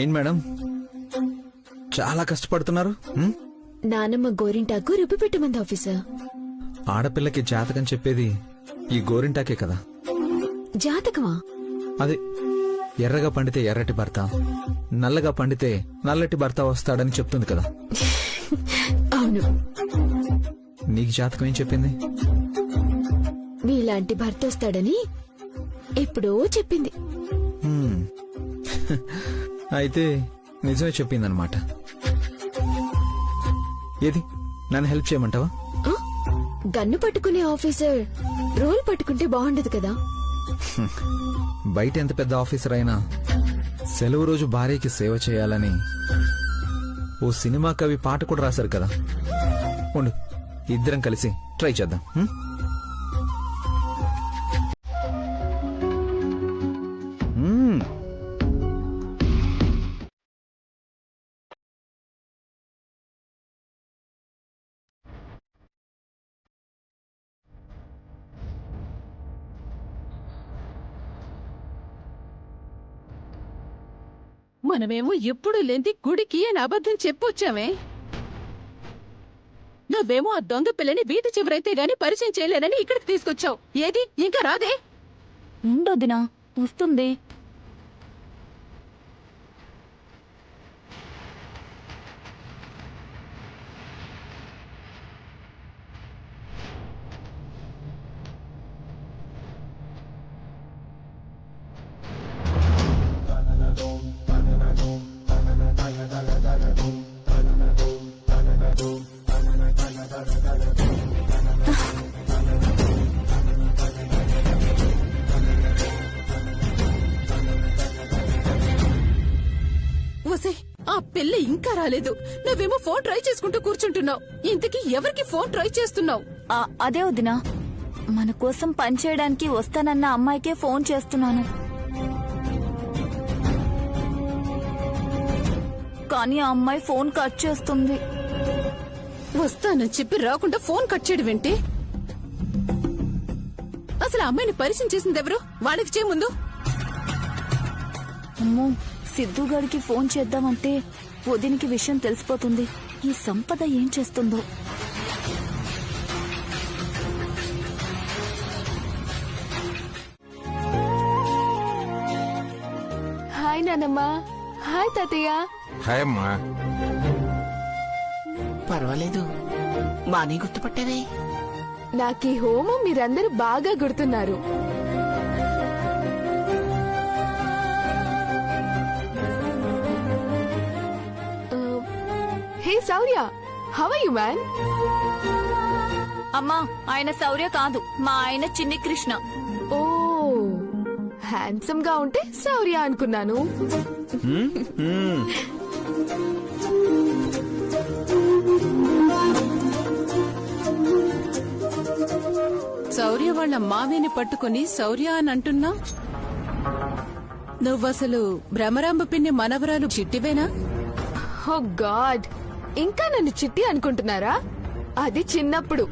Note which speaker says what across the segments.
Speaker 1: ఏం మేడం చాలా కష్టపడుతున్నారు?
Speaker 2: నానమ్మ గోరింటాకు రుబ్బి పెట్టమంది ఆఫీసర్.
Speaker 1: ఆడపిల్లకి జాతకం చెప్పేది ఈ గోరింటాకే కదా.
Speaker 2: జాతకమా?
Speaker 1: అది ఎర్రగా పండితే ఎర్రటి భర్త, నల్లగా పండితే నల్లటి భర్త వస్తాడని చెప్తుంది కదా.
Speaker 2: అవును.
Speaker 1: నీకు జాతకం ఏం చెప్పింది?
Speaker 2: మీలాంటి భర్త వస్తాడని ఎప్పుడో చెప్పింది.
Speaker 1: అయితే నిజమే చెప్పిందనమాట. ఏది నన్ను హెల్ప్ చేయమంటావా?
Speaker 2: గన్ను పట్టుకునే ఆఫీసర్ రోల్ పట్టుకుంటే బాగుండదు కదా.
Speaker 1: బయట ఎంత పెద్ద ఆఫీసర్ అయినా సెలవు రోజు భార్యకి సేవ చేయాలని ఓ సినిమా కవి పాట కూడా రాశారు కదా. ఉండు, ఇద్దరం కలిసి ట్రై చేద్దాం.
Speaker 3: మనమేమో ఎప్పుడు లేంది గుడికి అని అబద్ధం చెప్పొచ్చామే. నువ్వేమో ఆ దొంగ పిల్లని వీధి చివరైతే గాని పరిచయం చేయలేనని ఇక్కడికి తీసుకొచ్చావు. ఏది ఇంకా రాదే?
Speaker 4: ఉండొద్దునా, వస్తుంది.
Speaker 3: ఆ పిల్ల ఇంకా రాలేదు. నువ్వేమో ఫోన్ ట్రై చేసుకుంటూ కూర్చుంటున్నావు. ఇంతకీ ఎవరికి ఫోన్ ట్రై చేస్తున్నావు?
Speaker 4: అదే వదినా, మన కోసం పనిచేయడానికి వస్తానన్న అమ్మాయికే ఫోన్ చేస్తున్నాను. కానీ ఆ అమ్మాయి ఫోన్ కట్ చేస్తుంది.
Speaker 3: వస్తానని చెప్పి రాకుండా ఫోన్ కట్ చేయడం ఏంటి? అసలు అమ్మాయిని పరిచయం చేసింది ఎవరు? వాళ్ళకి చేయ ముందు.
Speaker 4: అమ్మో, సిద్ధుగాడికి ఫోన్ చేద్దామంటే వదినికి విషయం తెలిసిపోతుంది. ఈ సంపద ఏం చేస్తుందో.
Speaker 2: హాయ్ నానమ్మా. హాయ్ తాతయ్య.
Speaker 5: హాయ్ అమ్మా.
Speaker 6: పర్వాలేదు, బానే గుర్తుపట్టావే.
Speaker 2: నాకీ హోమం మీరందరూ బాగా గుర్తున్నారు. హే శౌర్య, హౌ ఆర్ యు మ్యాన్?
Speaker 4: అమ్మా, ఆయన శౌర్య కాదు, మా ఆయన చిన్ని కృష్ణ.
Speaker 2: ఓ, హ్యాండ్సమ్ గా ఉంటే శౌర్య అనుకున్నాను.
Speaker 3: శౌర్య వాళ్ళ మావిని పట్టుకుని శౌర్య అని అంటున్నా. నువ్వసలు భ్రమరాంబ పిన్ని మనవరాలు చిట్టివేనా?
Speaker 2: ఓ గాడ్, ఇంకా నన్ను చిట్టి అనుకుంటున్నారా? అది చిన్నప్పుడు.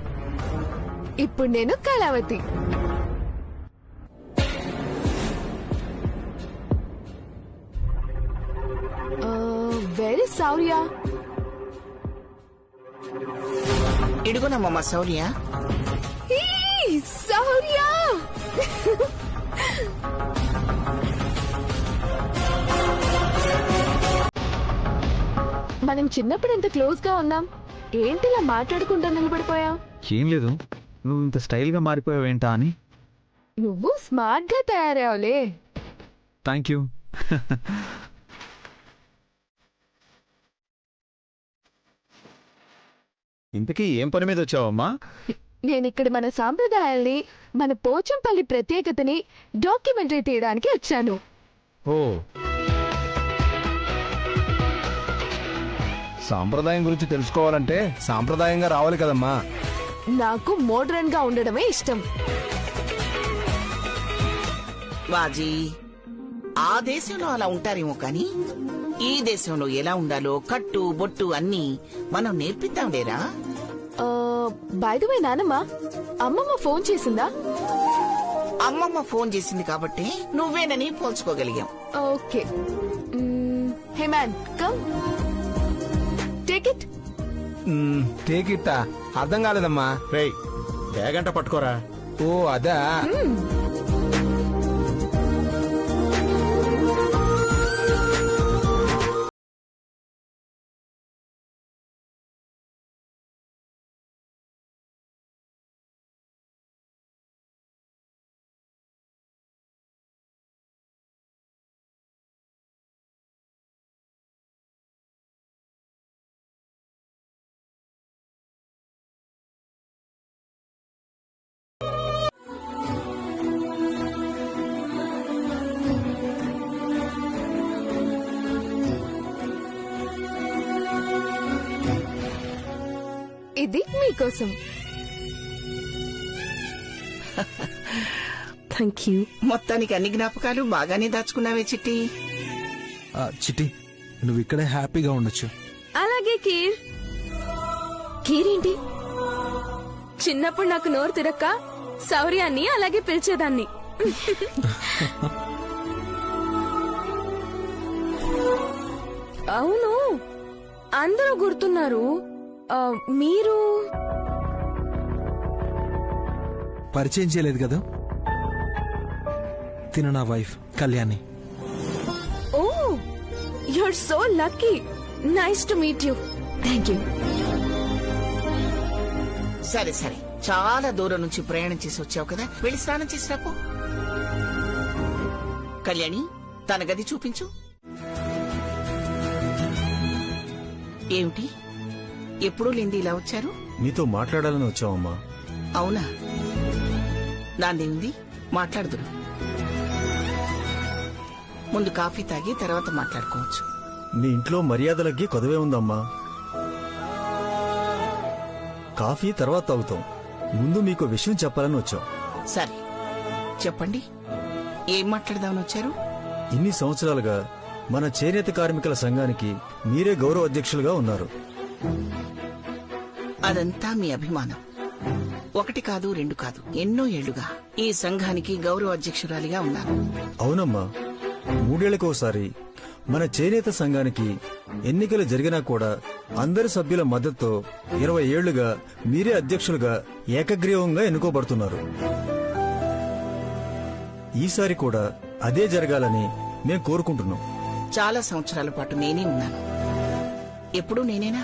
Speaker 2: ఇప్పుడు నేను కళావతి. వెరీ శౌర్య.
Speaker 6: ఇడుగునమ్మా శౌర్య.
Speaker 2: శౌర్య, మనం చిన్నప్పుడు ఎంత క్లోజ్ గా ఉన్నాం. ఏంటిలా మాట్లాడుకుంటూ నిలబడిపోయాం?
Speaker 1: ఏం లేదు, నువ్వు ఇంత స్టైల్ గా మారిపోయావేంటా అని.
Speaker 2: నువ్వు స్మార్ట్ గా తయారవలే.
Speaker 1: Thank you. ఇంతకీ ఏం పని మీద వచ్చావమ్మా?
Speaker 2: నేనిక్కడ మన సాంప్రదాయాల్ని, మన పోచంపల్లి ప్రత్యేకతని డాక్యుమెంటరీ తీయడానికి వచ్చాను.
Speaker 1: ఓ,
Speaker 5: సాంప్రదాయం గురించి తెలుసుకోవాలంటే సాంప్రదాయంగా రావాలి కదమ్మా.
Speaker 2: నాకు మోడర్న్ గా ఉండడమే ఇష్టం.
Speaker 6: వాజీ, ఆ దేశంలో అలా ఉంటారేమో కానీ ఈ దేశంలో ఎలా ఉండాలో కట్టు బొట్టు అన్ని మనం నేర్పిద్దాం లేరా?
Speaker 2: బై ది వే నానమ్మ, అమ్మమ్మ ఫోన్ చేసిందా?
Speaker 6: అమ్మమ్మ ఫోన్ చేసింది కాబట్టి నువ్వేనని పోల్చుకోగలిగాం.
Speaker 2: Okay. Hey man, come take it.
Speaker 5: Take ఇట్టా అర్థం కాలేదమ్మా.
Speaker 7: రేయ్ బ్యాగంట పట్టుకోరా.
Speaker 5: ఓ అదా.
Speaker 2: ఇది మీకోసం. Thank you.
Speaker 6: మొత్తానికి అన్ని జ్ఞాపకాలు బాగానే దాచుకున్నావే చిట్టి.
Speaker 5: చిట్టి నువ్వు ఇక్కడే హ్యాపీగా ఉండొచ్చు.
Speaker 2: అలాగే కీర్. కీరేంటి? చిన్నప్పుడు నాకు నోరు తిరక్క శౌర్యాన్ని అలాగే పిలిచేదాన్ని. అవును, అందరూ గుర్తున్నారు. మీరు
Speaker 5: పరిచయం చేయలేదు కదా, తిన నా wife Kalyani.
Speaker 2: Oh, you are so lucky. Nice to meet you. Thank you.
Speaker 6: సరే సరే, చాలా దూరం నుంచి ప్రయాణం చేసి వచ్చావు కదా, వెళ్ళి స్నానం చేసి రాపో. కళ్యాణి, తన గది చూపించు. ఏమిటి, ఎప్పుడూ లేంది ఇలా వచ్చారు?
Speaker 7: నీతో మాట్లాడాలని వచ్చావమ్మా.
Speaker 6: అవునా? నాందేముంది, మాట్లాడుదురు. ముందు కాఫీ తాగి తర్వాత మాట్లాడుకోవచ్చు.
Speaker 7: నీ ఇంట్లో మర్యాదలకి కొదవే ఉందమ్మా. కాఫీ తర్వాత తాగుతాం. ముందు మీకు విషయం చెప్పాలని వచ్చాం.
Speaker 6: సరే చెప్పండి, ఏం మాట్లాడదామని వచ్చారు?
Speaker 7: ఇన్ని సంవత్సరాలుగా మన చేనేత కార్మికుల సంఘానికి మీరే గౌరవ అధ్యక్షులుగా ఉన్నారు.
Speaker 6: అదంతా మీ అభిమానం. ఒకటి కాదు, రెండు కాదు, ఎన్నో ఏళ్లుగా ఈ సంఘానికి గౌరవ అధ్యక్షురాలిగా ఉన్నాను.
Speaker 7: అవునమ్మా, 3 ఏళ్లకోసారి మన చేనేత సంఘానికి ఎన్నికలు జరిగినా కూడా అందరి సభ్యుల మద్దతుతో 20 ఏళ్లుగా మీరే అధ్యక్షులుగా ఏకగ్రీవంగా ఎన్నుకోబడుతున్నారు. ఈసారి కూడా అదే జరగాలని మేం కోరుకుంటున్నాం.
Speaker 6: చాలా సంవత్సరాల పాటు నేనే ఉన్నాను. ఎప్పుడూ నేనేనా?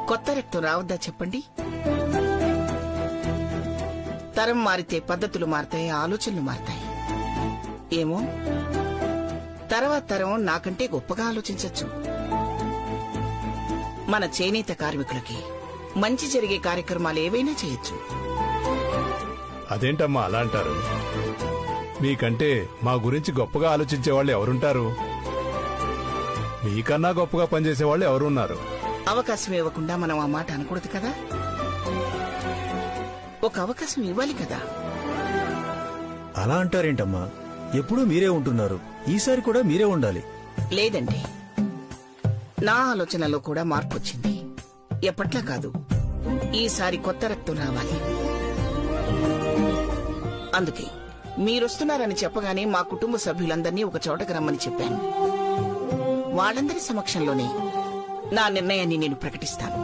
Speaker 6: కొత్త రక్తం రావద్దా చెప్పండి? తరం మారితే పద్ధతులు మారతాయి, ఆలోచనలు మారతాయి. ఏమో, తర్వాత తరం నాకంటే గొప్పగా ఆలోచించచ్చు. మన చేనేత కార్మికులకి మంచి జరిగే కార్యక్రమాలు ఏవైనా చేయొచ్చు.
Speaker 8: అదేంటమ్మా అలా అంటారు? మీకంటే మా గురించి గొప్పగా ఆలోచించే వాళ్ళు ఎవరుంటారు? మీకన్నా గొప్పగా పనిచేసే వాళ్ళు ఎవరున్నారు?
Speaker 6: అవకాశం ఇవ్వకుండా మనం ఆ మాట అనకూడదు కదా. ఒక అవకాశం ఇవ్వాలి కదా.
Speaker 7: అలా అంటారేంటమ్మా? ఎప్పుడూ మీరే ఉంటున్నారు, ఈసారి కూడా మీరే ఉండాలి.
Speaker 6: లేదండి, నా ఆలోచనలో కూడా మార్పు వచ్చింది. ఎప్పట్లా కాదు, ఈసారి కొత్త రక్తం రావాలి. అందుకే మీరొస్తున్నారని చెప్పగానే మా కుటుంబ సభ్యులందరినీ ఒక చోటకు రమ్మని చెప్పాను. వాళ్ళందరి సమక్షంలోనే నా నిర్ణయాన్ని నేను ప్రకటిస్తాను.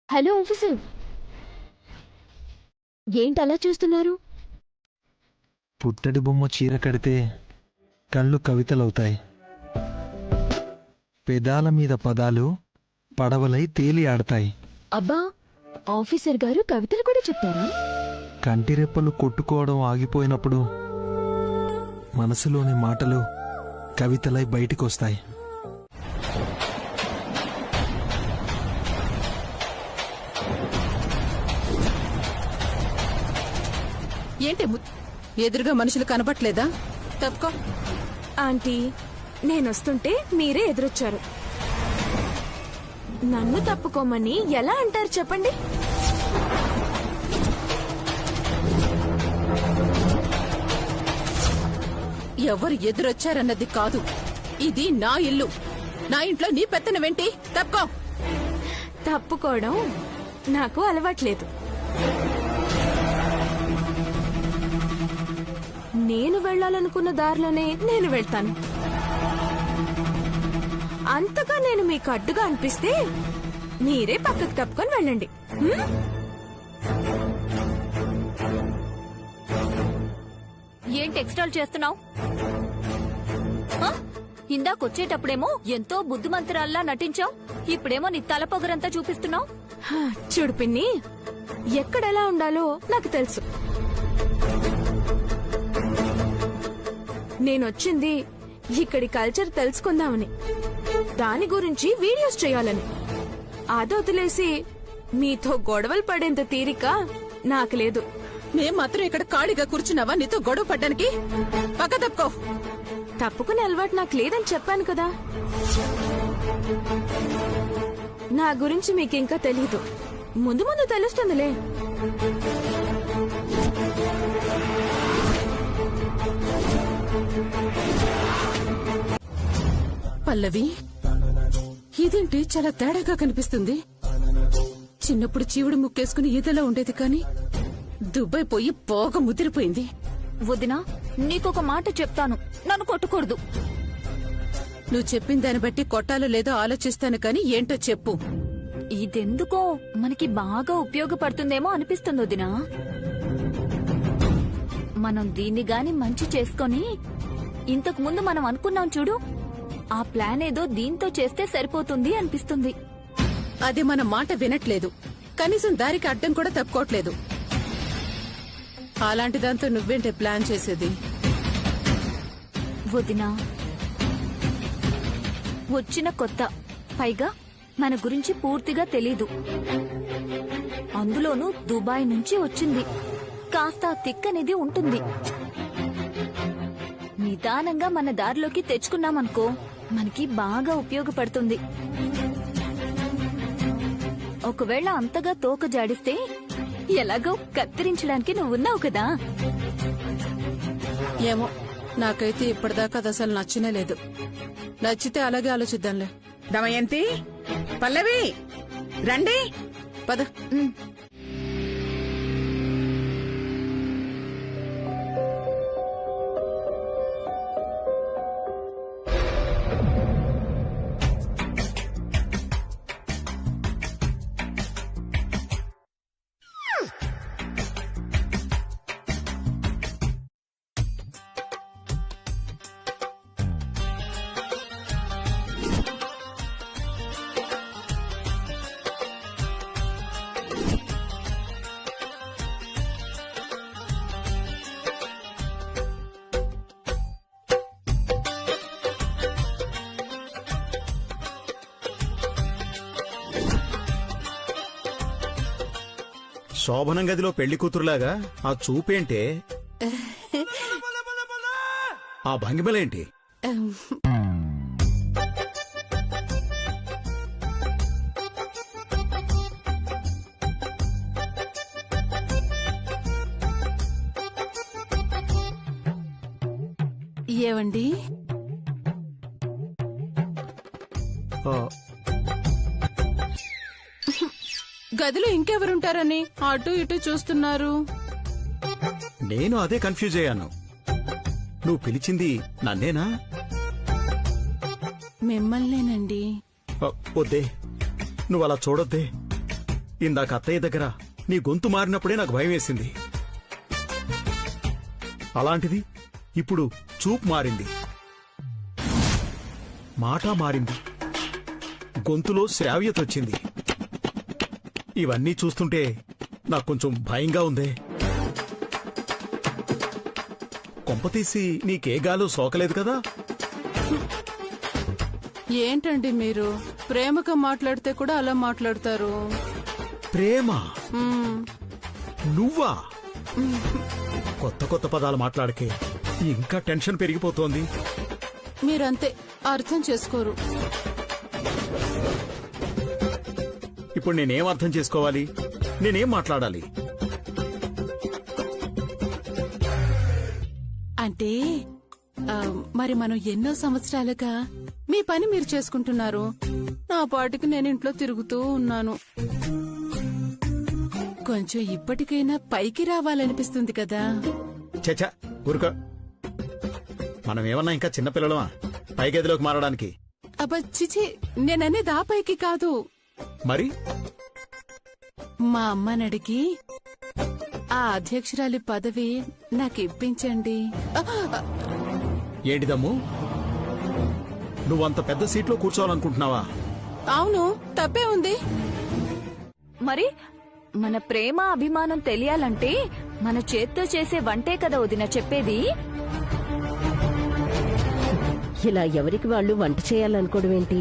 Speaker 2: హలో ఆఫీసర్, ఏంటి అలా చూస్తున్నారు?
Speaker 9: పుత్తడి బొమ్మ చీర కడితే కళ్ళు కవితలవుతాయి, పెదాల మీద పదాలు పడవలై తేలి ఆడతాయి.
Speaker 2: అబ్బా, ఆఫీసర్ గారు కవితలు కూడా చెప్తారా?
Speaker 9: కంటిరెప్పలు కొట్టుకోవడం ఆగిపోయినప్పుడు మనసులోని మాటలు కవితలై బయటికొస్తాయి.
Speaker 3: ఏంటి ఎదురుగా మనుషులు కనపట్లేదా? తప్పుకో.
Speaker 2: ఆంటీ, నేనొస్తుంటే మీరే ఎదురొచ్చారు. నన్ను తప్పుకోమని ఎలా అంటారు చెప్పండి?
Speaker 3: ఎవరు ఎదురొచ్చారన్నది కాదు, ఇది నా ఇల్లు. నా ఇంట్లో నీ పెత్తనమేంటి? తప్పుకో.
Speaker 2: తప్పుకోవడం నాకు అలవాట్లేదు. నేను వెళ్ళాలనుకున్న దారిలోనే నేను వెళ్తాను. అంతగా నేను మీకు అడ్డుగా అనిపిస్తే మీరే పక్కకు తప్పుకొని వెళ్ళండి. హ్మ్?
Speaker 4: ఏంటి ఎక్స్ట్రాలు చేస్తున్నావు? ఇందాకొచ్చేటప్పుడేమో ఎంతో బుద్ధిమంతురాల్లా నటించావు, ఇప్పుడేమో నీ తలపొగరంతా చూపిస్తున్నావు.
Speaker 2: హా, చూడు పిన్ని, ఎక్కడెలా ఉండాలో నాకు తెలుసు. నేనొచ్చింది ఇక్కడి కల్చర్ తెలుసుకుందామని, దాని గురించి వీడియోస్ చేయాలని. అది వదిలేసి మీతో గొడవలు పడేంత తీరిక నాకు లేదు.
Speaker 3: మేం మాత్రం ఇక్కడ ఖాళీగా కూర్చున్నావా నీతో గొడవ పడ్డానికి? పక్క తప్పుకో.
Speaker 2: తప్పుకునే అలవాటు నాకు లేదని చెప్పాను కదా. నా గురించి మీకింకా తెలీదు, ముందు ముందు తెలుస్తుందిలే.
Speaker 3: పల్లవి, ఇదేంటి చాలా తేడాగా కనిపిస్తుంది? చిన్నప్పుడు చీవుడు ముక్కేసుకుని ఈదలా ఉండేది, కానీ దుబాయ్ పోయి పోగ ముదిరిపోయింది.
Speaker 4: వదినా, నీకొక మాట చెప్తాను, నన్ను కొట్టకూడదు.
Speaker 3: నువ్వు చెప్పిన దాన్ని బట్టి కొట్టాలో లేదో ఆలోచిస్తాను, కానీ ఏంటో చెప్పు.
Speaker 4: ఇదెందుకో మనకి బాగా ఉపయోగపడుతుందేమో అనిపిస్తుంది వదినా. మనం దీన్ని గాని మంచి చేసుకొని, ఇంతకు ముందు మనం అనుకున్నాం చూడు, ఆ ప్లాన్ ఏదో దీంతో చేస్తే సరిపోతుంది అనిపిస్తుంది.
Speaker 3: అది మన మాట వినట్లేదు, కనీసం దారికి అడ్డం కూడా తప్పుకోవట్లేదు. అలాంటి దాంతో నువ్వేంటే ప్లాన్ చేసేది?
Speaker 4: వదినా, వచ్చిన కొత్త, పైగా మన గురించి పూర్తిగా తెలీదు. అందులోనూ దుబాయ్ నుంచి వచ్చింది, కాస్త తిక్కనేది ఉంటుంది. నిదానంగా మన దారిలోకి తెచ్చుకున్నామనుకో, మనకి బాగా ఉపయోగపడుతుంది. ఒకవేళ అంతగా తోక జాడిస్తే ఎలాగో కత్తిరించడానికి నువ్వున్నావు కదా.
Speaker 3: ఏమో, నాకైతే ఇప్పటిదాకా అది అసలు నచ్చనే లేదు. నచ్చితే అలాగే ఆలోచిద్దాంలే.
Speaker 6: దమయంతి, పల్లవి, రండి.
Speaker 3: పద.
Speaker 10: శోభనం గదిలో పెళ్లి కూతురులాగా ఆ చూపేంటే, ఆ భంగిమలేంటి?
Speaker 3: ఏవండి, గదిలో ఇంకెవరుంటారని అటు ఇటు చూస్తున్నారు?
Speaker 10: నేను అదే కన్ఫ్యూజ్ అయ్యాను. నువ్వు పిలిచింది నన్నేనా?
Speaker 3: మిమ్మల్నేనండి.
Speaker 10: వద్దే, నువ్వు అలా చూడొద్దే. ఇందాక అత్తయ్య దగ్గర నీ గొంతు మారినప్పుడే నాకు భయం వేసింది. అలాంటిది ఇప్పుడు చూపు మారింది, మాట మారింది, గొంతులో శ్రావ్యత వచ్చింది. ఇవన్నీ చూస్తుంటే నాకు కొంచెం భయంగా ఉందే. కొంపతీసి నీకే గాలో సోకలేదు కదా?
Speaker 3: ఏంటండి మీరు ప్రేమగా మాట్లాడితే కూడా అలా మాట్లాడతారు.
Speaker 10: ప్రేమ?
Speaker 3: మ్మ్.
Speaker 10: నువ్వా? కొత్త కొత్త పదాలు మాట్లాడకే, ఇంకా టెన్షన్ పెరిగిపోతోంది.
Speaker 3: మీరంతే అర్థం చేసుకోరు.
Speaker 10: ఇప్పుడు నేనేం అర్థం చేసుకోవాలి? నేనేం మాట్లాడాలి?
Speaker 3: అంటే మరి మనం ఎన్నో సంవత్సరాలుగా మీ పని మీరు చేసుకుంటున్నారు, నా పాటికి నేను ఇంట్లో తిరుగుతూ ఉన్నాను. కొంచెం ఇప్పటికైనా పైకి రావాలనిపిస్తుంది కదా.
Speaker 10: చచ్చా ఊరుక, మనమేమన్నా ఇంకా చిన్నపిల్లలమా పై గదిలోకి మారడానికి?
Speaker 3: అబ్బా చిచి, నేననేది ఆ పైకి కాదు.
Speaker 10: మరి
Speaker 3: మా అమ్మని అడిగి ఆ అధ్యక్షురాలి పదవి నాకు ఇప్పించండి.
Speaker 10: ఏంటిదమ్ము, నువ్వంత పెద్ద సీట్లో కూర్చోవాలనుకుంటున్నావా?
Speaker 3: అవును, తప్పే ఉంది.
Speaker 4: మరి మన ప్రేమ అభిమానం తెలియాలంటే మన చేత్తో చేసే వంటే కదా వదిన చెప్పేది.
Speaker 11: ఇలా ఎవరికి వాళ్ళు వంట చేయాలనుకోవడం ఏంటి?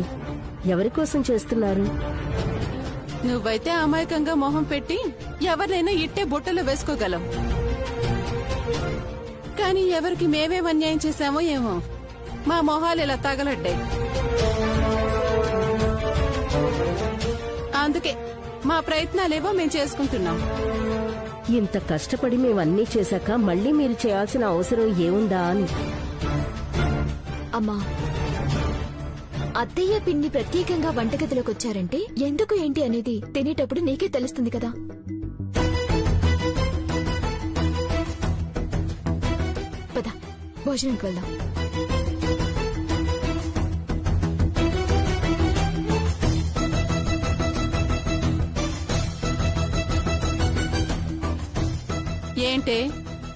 Speaker 11: ఎవరి కోసం చేస్తున్నారు?
Speaker 3: నువ్వైతే అమాయకంగా మొహం పెట్టి ఎవరినైనా ఇట్టే బుట్టలో వేసుకోగలం. కానీ ఎవరికి మేమేం అన్యాయం చేశామో ఏమో మా మొహాలు ఇలా తగలడ్డాయి. అందుకే మా ప్రయత్నాలేవో మేం చేసుకుంటున్నాం.
Speaker 11: ఇంత కష్టపడి మేమన్నీ చేశాక మళ్ళీ మీరు చేయాల్సిన అవసరం ఏముందా అని.
Speaker 12: అమ్మా, అత్తయ్య పిన్ని ప్రత్యేకంగా వంటగదిలోకి వచ్చారంటే ఎందుకు ఏంటి అనేది తినేటప్పుడు నీకే తెలుస్తుంది కదా. పద, భోజనంకి వెళ్దాం.
Speaker 3: ఏంటే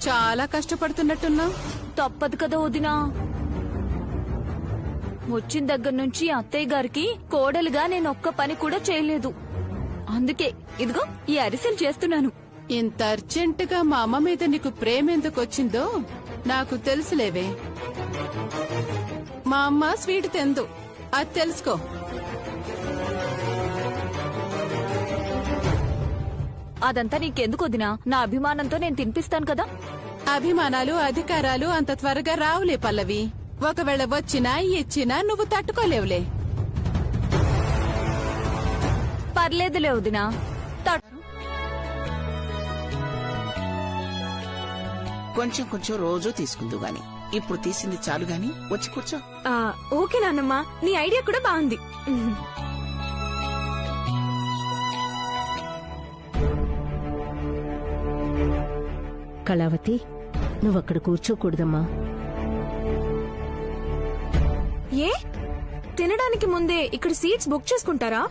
Speaker 3: చాలా కష్టపడుతున్నట్టున్నావు.
Speaker 4: తప్పదు కదా వదినా. వచ్చిన దగ్గర నుంచి అత్తయ్య గారికి కోడలుగా నేను ఒక్క పని కూడా చేయలేదు. అందుకే ఇదిగో ఈ అరిసెలు చేస్తున్నాను.
Speaker 3: ఇంత అర్జెంటుగా మా అమ్మ మీద నీకు ప్రేమ ఎందుకు వచ్చిందో నాకు తెలుసులేవే. మా అమ్మ స్వీట్ తెందు, అది తెలుసుకో.
Speaker 4: అదంతా నీకెందుకు వదినా? నా అభిమానంతో నేను తినిపిస్తాను కదా.
Speaker 3: అభిమానాలు అధికారాలు అంత త్వరగా రావులే పల్లవి. ఒకవేళ వచ్చినా ఇచ్చినా నువ్వు తట్టుకోలేవులే.
Speaker 4: పర్లేదులే వదినా.
Speaker 6: కొంచెం కొంచెం రోజు తీసుకుందు గాని ఇప్పుడు తీసింది చాలు గాని వచ్చి కూర్చో.
Speaker 2: ఓకే నాన్నమ్మా, నీ ఐడియా కూడా బాగుంది.
Speaker 11: కళావతి, నువ్వక్కడ కూర్చోకూడదమ్మా.
Speaker 2: ఏ, తినడానికి ముందే ఇక్కడ సీట్స్ బుక్ చేసుకుంటారా?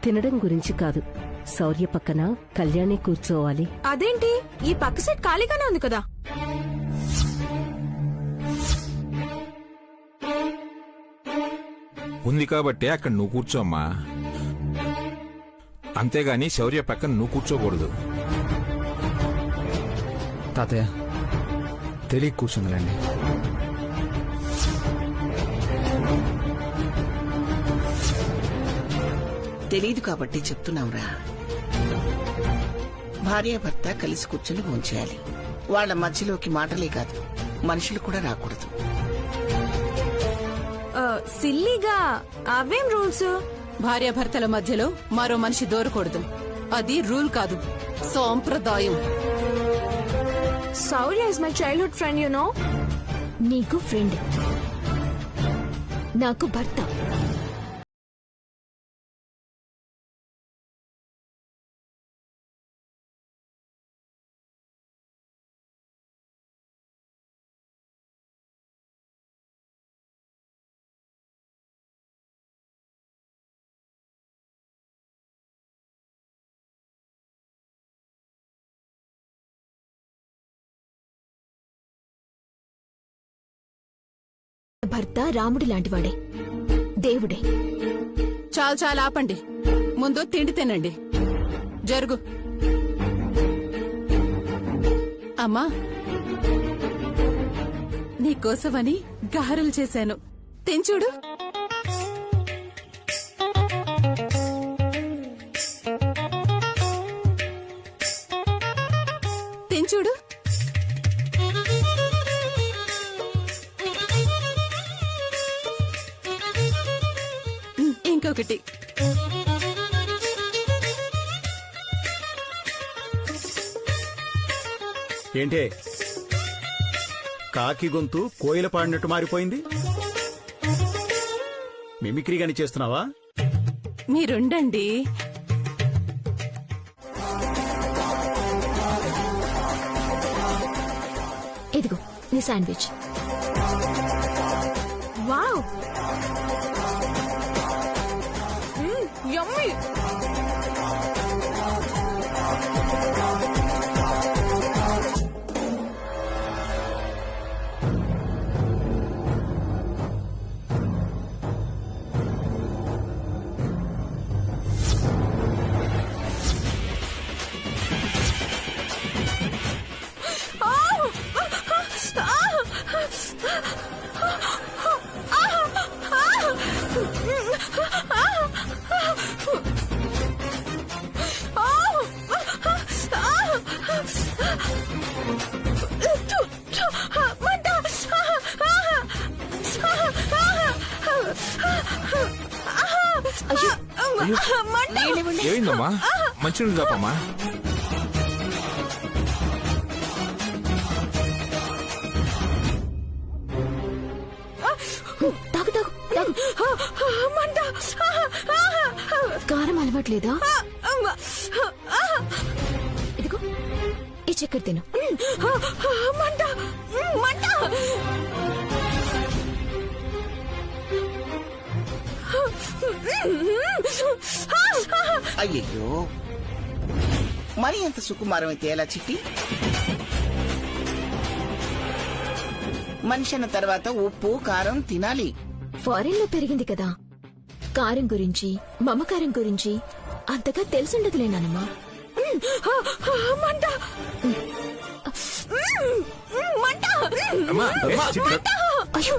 Speaker 11: తినడం గురించి కాదు, శౌర్య పక్కన కళ్యాణి కూర్చోవాలి.
Speaker 2: అదేంటి, ఈ పక్క సీట్ ఖాళీగానే ఉంది కదా.
Speaker 13: ఉంది కాబట్టి అక్కడ నువ్వు కూర్చోమ్మా, అంతేగాని శౌర్య పక్కన నువ్వు కూర్చోకూడదు.
Speaker 1: తాతయ్య, తెలియ కూర్చుందిలేండి.
Speaker 6: తెలీదు కాబట్టి చెప్తున్నావురా. భార్యాభర్త కలిసి కూర్చొని భోంచేయాలి. వాళ్ల మధ్యలోకి మాటలే కాదు, మనుషులు కూడా రాకూడదు.
Speaker 2: సిల్లీగా అవేం రూల్స్?
Speaker 3: భార్యాభర్తల మధ్యలో మరో మనిషి దూరకూడదు. అది రూల్ కాదు, సాంప్రదాయం.
Speaker 2: Shaurya is my childhood friend, you know.
Speaker 12: నీకు ఫ్రెండ్, నాకు భర్త. భర్త రాముడి లాంటివాడే, దేవుడే.
Speaker 3: చాలు చాలు ఆపండి. ముందు తిండి తినండి. జరుగు. అమ్మా, నీకోసమని గారెలు చేశాను, తించూడు. తించూడు. ఇంకొకటి.
Speaker 10: ఏంటే కాకి గొంతు కోయిల పాడినట్టు మారిపోయింది? మిమిక్రీ గాని చేస్తున్నావా?
Speaker 3: మీరుండండి.
Speaker 12: ఇదిగో నీ శాండ్విచ్.
Speaker 2: వావ్, యమ్మీ.
Speaker 13: ఏమైందమ్మా? మంచినీళ్ళు తాపమ్మా.
Speaker 12: తాగు తాగు తాగు. కారం అలవాట్లేదా? ఇదిగో ఈ చక్కెర తిను.
Speaker 6: అయ్యయ్యో, మరి ఎంత సుకుమారం అయితే ఎలా చిట్టి? మనిషి అన్న తర్వాత ఉప్పు కారం తినాలి.
Speaker 12: ఫారెన్ లో పెరిగింది కదా, కారం గురించి మమకారం గురించి అంతగా తెలిసుండదులేనమ్మా. అయ్యో,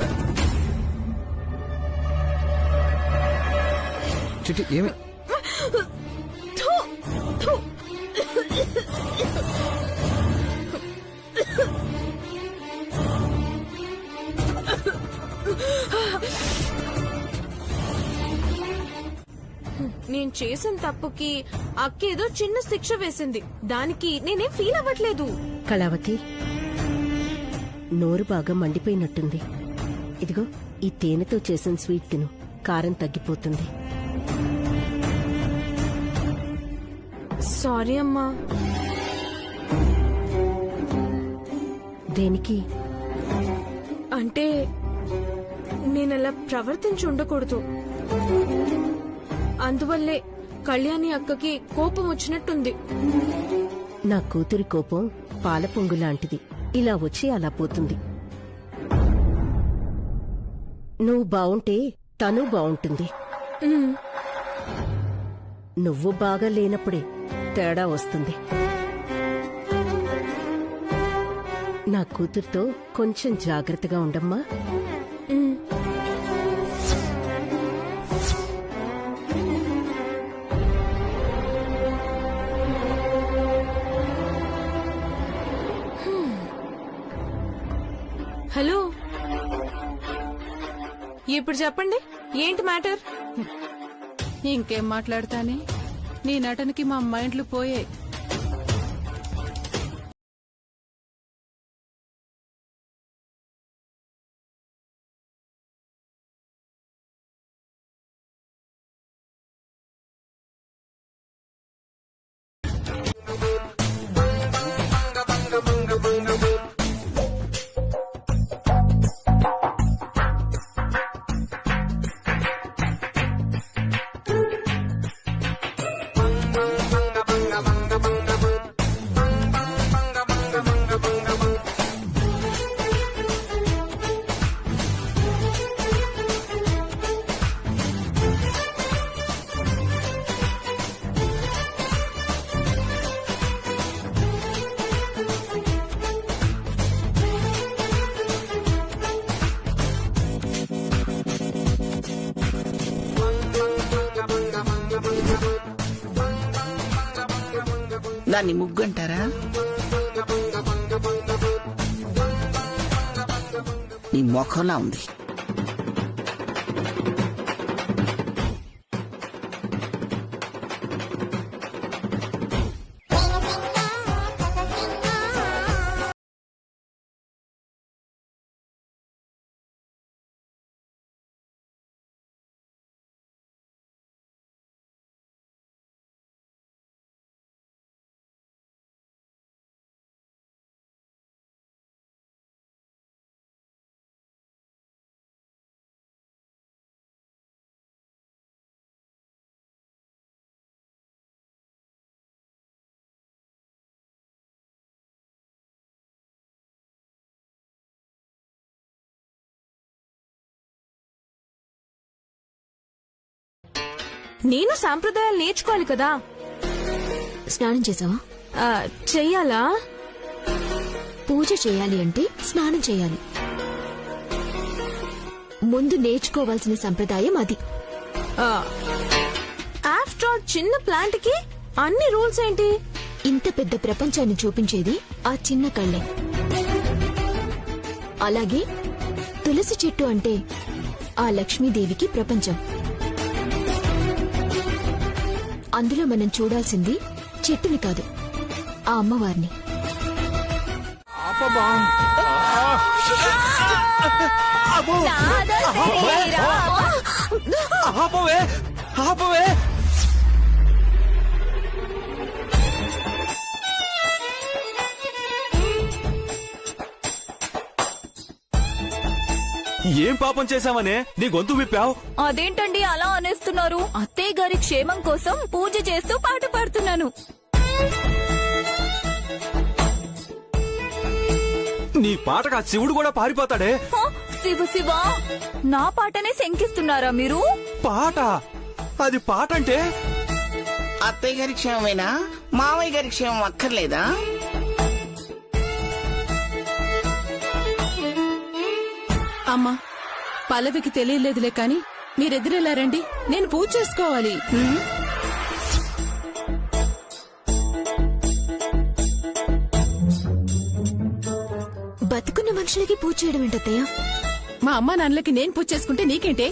Speaker 1: చిట్టి ఏమి?
Speaker 2: నేను చేసిన తప్పుకి అక్కేదో చిన్న శిక్ష వేసింది. దానికి నేనేం ఫీల్ అవ్వట్లేదు.
Speaker 11: కళావతి, నోరు బాగా మండిపోయినట్టుంది. ఇదిగో ఈ తేనెతో చేసిన స్వీట్ తిను, కారం తగ్గిపోతుంది.
Speaker 2: సారీ అమ్మా.
Speaker 11: దేనికి?
Speaker 2: అంటే నేనలా ప్రవర్తించి ఉండకూడదు. అందువల్లే కళ్యాణి అక్కకి కోపం వచ్చినట్టుంది.
Speaker 11: నా కూతురి కోపం పాల పొంగు లాంటిది, ఇలా వచ్చి అలా పోతుంది. నువ్వు బావుంటే తను బావుంటుంది. నువ్వు బాగా లేనప్పుడే తేడా వస్తుంది. నా కూతురుతో కొంచెం జాగ్రత్తగా ఉండమ్మా.
Speaker 2: హలో, ఇప్పుడు చెప్పండి, ఏంటి మ్యాటర్?
Speaker 3: ఇంకేం మాట్లాడతానే, నీ నటనకి మా మైండ్లు పోయాయి.
Speaker 6: దాన్ని ముగ్గంటారా? నీ ముఖంలా ఉంది.
Speaker 2: నేను సాంప్రదాయాలు నేర్చుకోవాలి కదా.
Speaker 12: స్నానం చేసావా?
Speaker 2: చెయ్యాలా?
Speaker 12: పూజ చేయాలి అంటే స్నానం చేయాలి. ముందు నేర్చుకోవాల్సిన సంప్రదాయం అది.
Speaker 2: ఆఫ్టర్ ఆల్ చిన్న ప్లాంట్ కి అన్ని రూల్స్ ఏంటి?
Speaker 12: ఇంత పెద్ద ప్రపంచాన్ని చూపించేది ఆ చిన్న కళ్ళే. అలాగే తులసి చెట్టు అంటే ఆ లక్ష్మీదేవికి ప్రపంచం. అందులో మనం చూడాల్సింది చెట్టుని కాదు, ఆ అమ్మవారిని.
Speaker 14: ఏం పాపం చేశావనే నీ గొంతు విప్పావు?
Speaker 4: అదేంటండి అలా అనేస్తున్నారు? అత్తయ్య గారి క్షేమం కోసం పూజ చేస్తూ పాట పాడుతున్నాను.
Speaker 14: నీ పాటకు ఆ శివుడు కూడా పారిపోతాడే.
Speaker 4: శివ నా పాటనే శంకిస్తున్నారా మీరు?
Speaker 14: పాట? అది పాట అంటే?
Speaker 6: అత్తయ్య గారి క్షేమమేనా? మావయ్య గారి క్షేమం అక్కర్లేదా?
Speaker 3: అమ్మా, పల్లవికి తెలియలేదులే కాని మీరెదురెళ్ళారండి. నేను పూజ చేసుకోవాలి.
Speaker 12: బతుకున్న మనుషులకి పూజ చేయడం ఏంటత్తయ్య?
Speaker 3: మా అమ్మా నాన్నలకి నేను పూజ చేసుకుంటే నీకేంటే?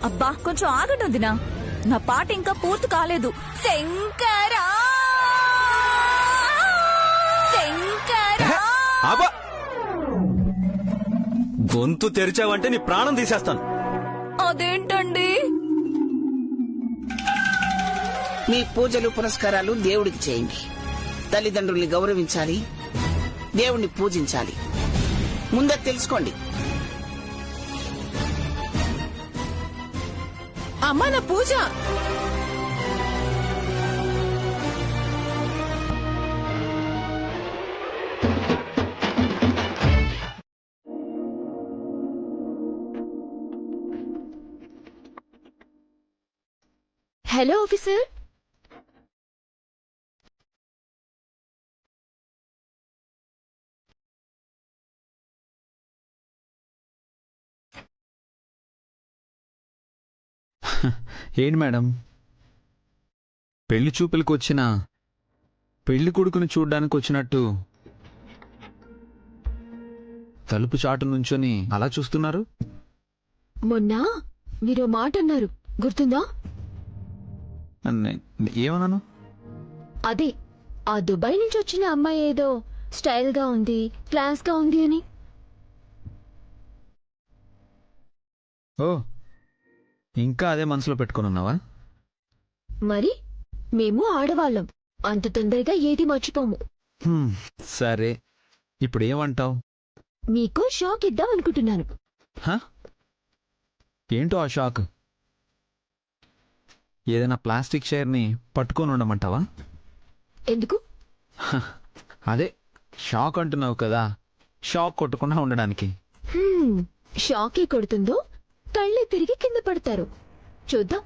Speaker 4: అబ్బా కొంచెం ఆగండి వదినా, నా పాట ఇంకా పూర్తి కాలేదు. శంకరా శంకరా.
Speaker 14: గొంతు తెరిచావంటే నీ ప్రాణం తీసేస్తాను.
Speaker 4: అదేంటండి?
Speaker 6: మీ పూజలు పునస్కారాలు దేవుడికి చేయండి. తల్లిదండ్రుల్ని గౌరవించాలి, దేవుణ్ణి పూజించాలి. ముందే తెలుసుకోండి.
Speaker 3: అమ్మా నా పూజ.
Speaker 12: Hello officer.
Speaker 1: ఏంటి మేడం, పెళ్లి చూపులకు వచ్చిన పెళ్లి కొడుకుని చూడ్డానికి వచ్చినట్టు తలుపు చాటు నుంచొని అలా చూస్తున్నారు?
Speaker 12: మొన్న మీరు మాట అన్నారు, గుర్తుందా?
Speaker 1: ఏమన్నాను?
Speaker 12: అదే ఆ దుబాయ్ నుంచి వచ్చిన అమ్మాయి ఏదో స్టైల్ గా ఉంది, క్లాస్ గా ఉంది అని.
Speaker 1: ఓ, ఇంకా అదే మనసులో పెట్టుకుని ఉన్నావా?
Speaker 12: మరి మేము ఆడవాళ్ళం, అంత తొందరగా ఏది మర్చిపోము.
Speaker 1: సరే, ఇప్పుడు ఏమంటావు?
Speaker 12: మీకు షాక్ ఇద్దాం అనుకుంటున్నాను.
Speaker 1: ఏంటో ఆ షాక్? ఏదైనా ప్లాస్టిక్ చైర్ని పట్టుకొని ఉండమంటావా?
Speaker 12: ఎందుకు?
Speaker 1: అదే షాక్ అంటున్నావు కదా, షాక్ కొట్టకుండా ఉండడానికి.
Speaker 12: షాకే కొడుతుందో కళ్ళే తిరిగి కింద పడతారు. చూద్దాం.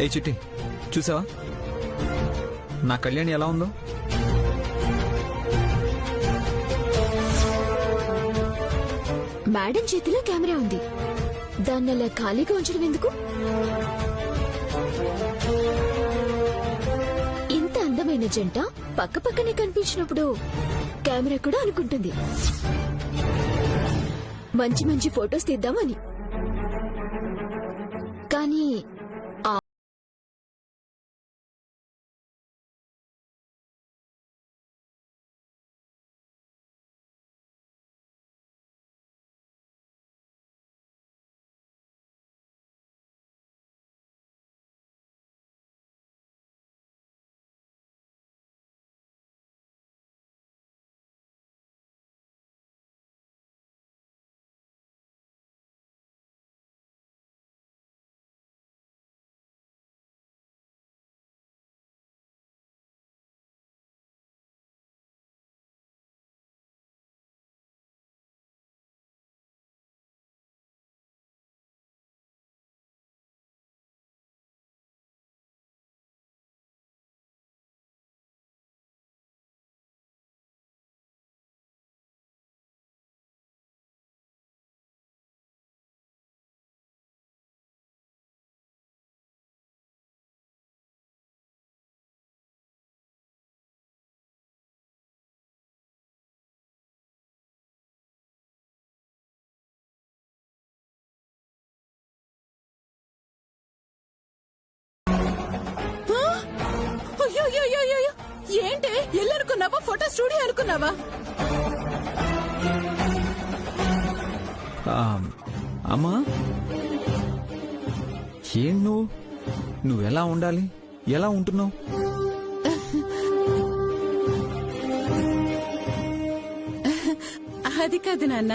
Speaker 1: ఏ చిట్టి, చూసావా నా కళ్యాణి ఎలా ఉందో?
Speaker 12: మేడం చేతిలో కెమెరా ఉంది, దాన్ని అలా ఖాళీగా ఉంచడం ఎందుకు? ఇంత అందమైన జంట పక్క పక్కనే కనిపించినప్పుడు కెమెరా కూడా అనుకుంటుంది మంచి మంచి ఫొటోస్ తీద్దామని. కానీ
Speaker 3: ఏంటి ఇల్లు అనుకున్నావా, ఫోటో స్టూడియో అనుకున్నావా?
Speaker 1: అమ్మా, ఏం నువ్వెలా ఉండాలి, ఎలా ఉంటున్నావు?
Speaker 3: అది కాదు నాన్న,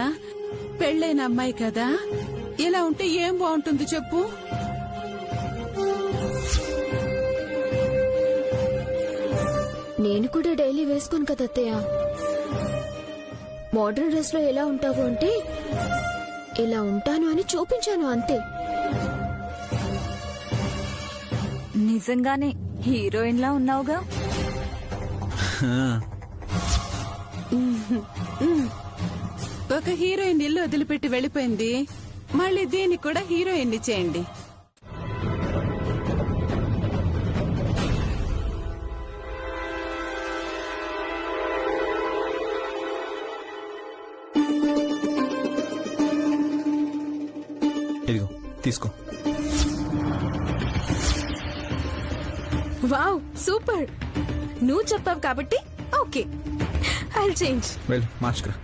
Speaker 3: పెళ్ళైన అమ్మాయి కదా, ఇలా ఉంటే ఏం బాగుంటుంది చెప్పు?
Speaker 12: నేను కూడా డైలీ వేసుకోను కదా అత్తయ్య. మోడర్న్ డ్రెస్ లో ఎలా ఉంటావు అంటే ఇలా ఉంటాను అని చూపించాను అంతే.
Speaker 4: నిజంగానే హీరోయిన్ లా ఉన్నావుగా.
Speaker 3: ఒక హీరోయిన్ ఇల్లు వదిలిపెట్టి వెళ్ళిపోయింది, మళ్ళీ దీనికి కూడా హీరోయిన్ చేయండి.
Speaker 1: ఇదిగో తీసుకో.
Speaker 2: Wow, super. నువ్వు చెప్పావు కాబట్టి ఓకే, ఐల్ చేంజ్.
Speaker 1: వెళ్ళు మార్చుకురా.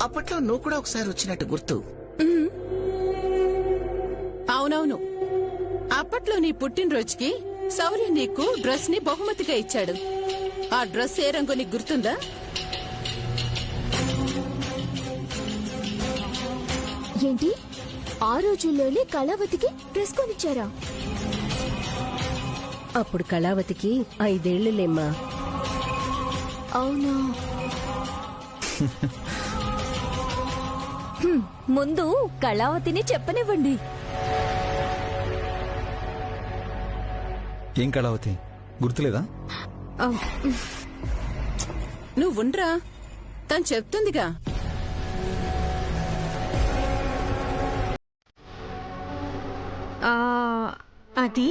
Speaker 6: అప్పట్లో నువ్వు కూడా ఒకసారి వచ్చినట్టు గుర్తు.
Speaker 3: అవునవును, అప్పట్లో నీ పుట్టినరోజుకి శౌర్య నీకు డ్రెస్ ని బహుమతిగా ఇచ్చాడు. ఆ డ్రెస్ ఏ రంగు నీకు గుర్తుందా?
Speaker 12: ఏంటి, ఆ రోజుల్లోనే కళావతికి డ్రెస్ కొనిచ్చారా?
Speaker 11: అప్పుడు కళావతికి 5 ఏళ్లులేమ్మా.
Speaker 12: అవునా?
Speaker 4: ముందు కళావతిని చెప్పనివ్వండి.
Speaker 1: ఏం కళావతి గుర్తులేదా?
Speaker 3: నువ్వు ఉండ్రా, తను చెప్తుందిగా.
Speaker 2: అది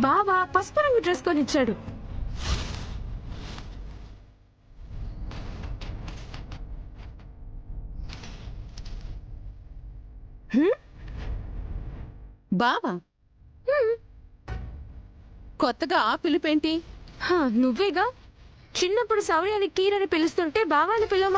Speaker 2: బావా పసుపు రంగు డ్రెస్ కొనిచ్చాడు.
Speaker 3: బావా కొత్తగా ఆ పిలుపేంటి?
Speaker 2: నువ్వేగా చిన్నప్పుడు శౌర్యాన్ని కీరని పిలుస్తుంటే బావాని పిలవ